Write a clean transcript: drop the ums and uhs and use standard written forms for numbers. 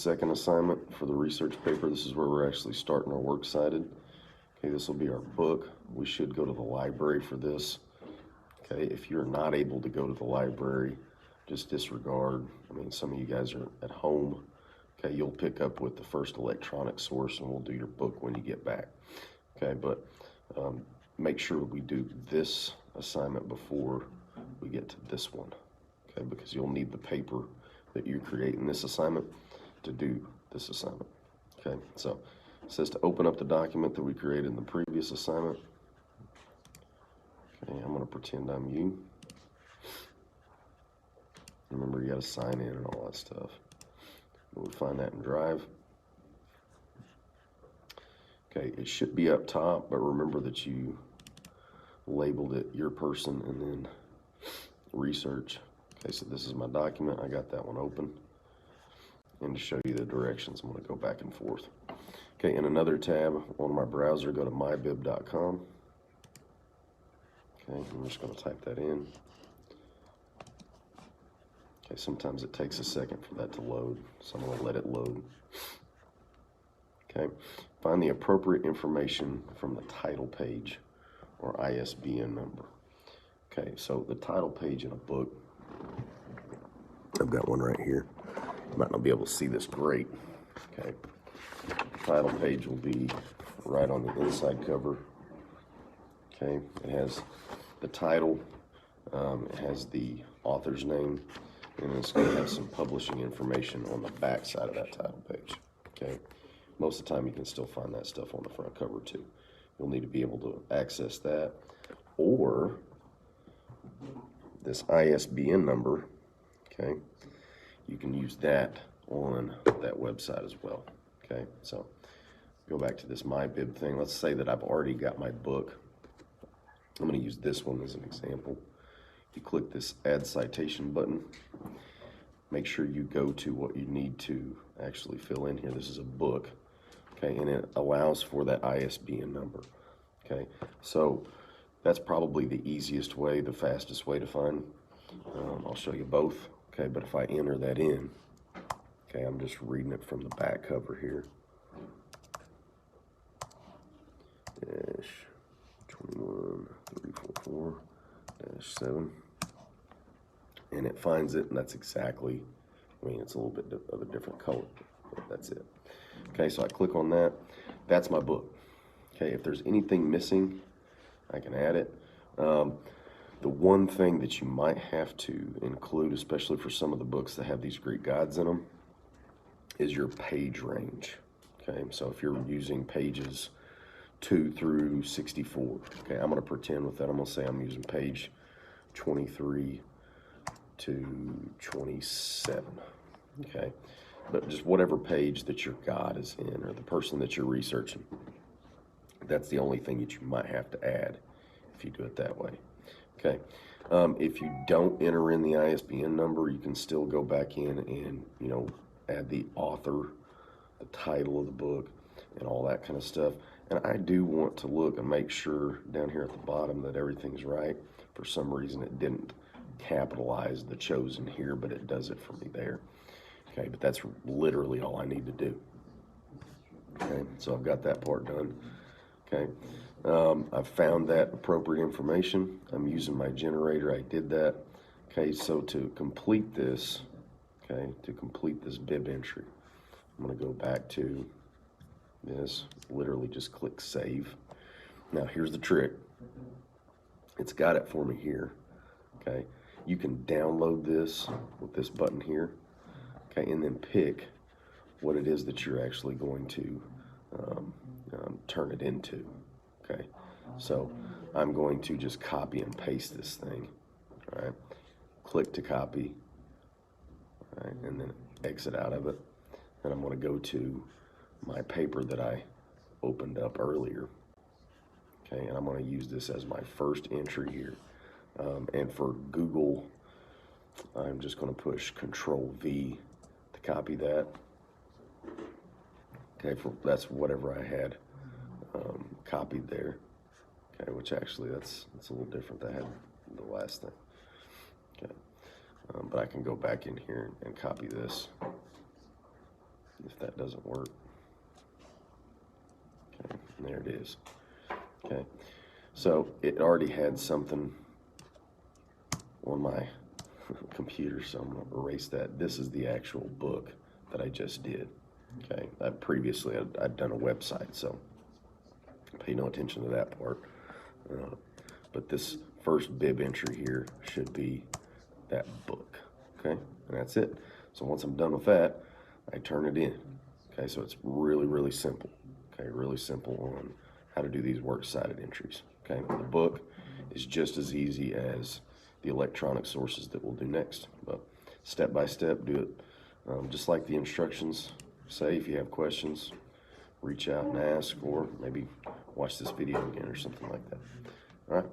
second assignment for the research paper. This is where we're actually starting our works cited. Okay, this will be our book. We should go to the library for this. Okay, if you're not able to go to the library, just disregard. I mean, some of you guys are at home. Okay, you'll pick up with the first electronic source and we'll do your book when you get back. Okay, but make sure we do this assignment before we get to this one. Okay, because you'll need the paper that you create in this assignment to do this assignment. Okay, so it says to open up the document that we created in the previous assignment. Okay, I'm going to pretend I'm you. Remember, you got to sign in and all that stuff. We'll find that in Drive. Okay, it should be up top, but remember that you labeled it your person and then research. Okay, so this is my document. I got that one open. And to show you the directions, I'm going to go back and forth. Okay, in another tab on my browser, go to mybib.com. Okay, I'm just going to type that in. Okay, sometimes it takes a second for that to load, so I'm going to let it load. Okay, find the appropriate information from the title page or ISBN number. Okay, so the title page in a book, I've got one right here. You might not be able to see this great. Okay, the title page will be right on the inside cover. Okay, it has the title, it has the author's name, and it's going to have some publishing information on the back side of that title page. Okay, most of the time you can still find that stuff on the front cover too. You'll need to be able to access that, or this ISBN number. Okay, you can use that on that website as well. Okay, so go back to this MyBib thing. Let's say that I've already got my book. I'm going to use this one as an example. You click this Add Citation button. Make sure you go to what you need to actually fill in here. This is a book, okay, and it allows for that ISBN number. Okay, so that's probably the easiest way, the fastest way to find. I'll show you both. Okay, but if I enter that in, okay, I'm just reading it from the back cover here. Dash 21344-7, and it finds it, and that's exactly, I mean, it's a little bit of a different color, but that's it. Okay, so I click on that. That's my book. Okay, if there's anything missing, I can add it. The one thing that you might have to include, especially for some of the books that have these Greek gods in them, is your page range. Okay, so if you're using pages 2 through 64, okay, I'm going to pretend with that. I'm going to say I'm using page 23 to 27. Okay, but just whatever page that your god is in or the person that you're researching, that's the only thing that you might have to add if you do it that way. Okay, if you don't enter in the ISBN number, you can still go back in and, you know, add the author, the title of the book, and all that kind of stuff. And I do want to look and make sure down here at the bottom that everything's right. For some reason, it didn't capitalize the chosen here, but it does it for me there. Okay, but that's literally all I need to do. Okay, so I've got that part done. Okay, I've found that appropriate information. I'm using my generator. I did that. Okay, so to complete this, okay, to complete this bib entry, I'm going to go back to this, literally just click save. Now here's the trick. It's got it for me here. Okay, you can download this with this button here. Okay, and then pick what it is that you're actually going to turn it into. Okay, so I'm going to just copy and paste this thing. All right, click to copy. All right, and then exit out of it. And I'm going to go to my paper that I opened up earlier. Okay, and I'm going to use this as my first entry here. And for Google, I'm just going to push Control V to copy that. Okay, that's whatever I had copied there. Okay, which actually that's a little different than I had the last thing. Okay, but I can go back in here and copy this. if that doesn't work. Okay, and there it is. Okay, so it already had something on my computer, so I'm going to erase that. This is the actual book that I just did. Okay, previously I'd done a website, so pay no attention to that part. But this first bib entry here should be that book. Okay, and that's it. So once I'm done with that, I turn it in. Okay, so it's really, really simple. Okay, really simple on how to do these works cited entries. Okay, the book is just as easy as the electronic sources that we'll do next, but step by step, do it just like the instructions say. If you have questions, reach out and ask, or maybe watch this video again or something like that. All right.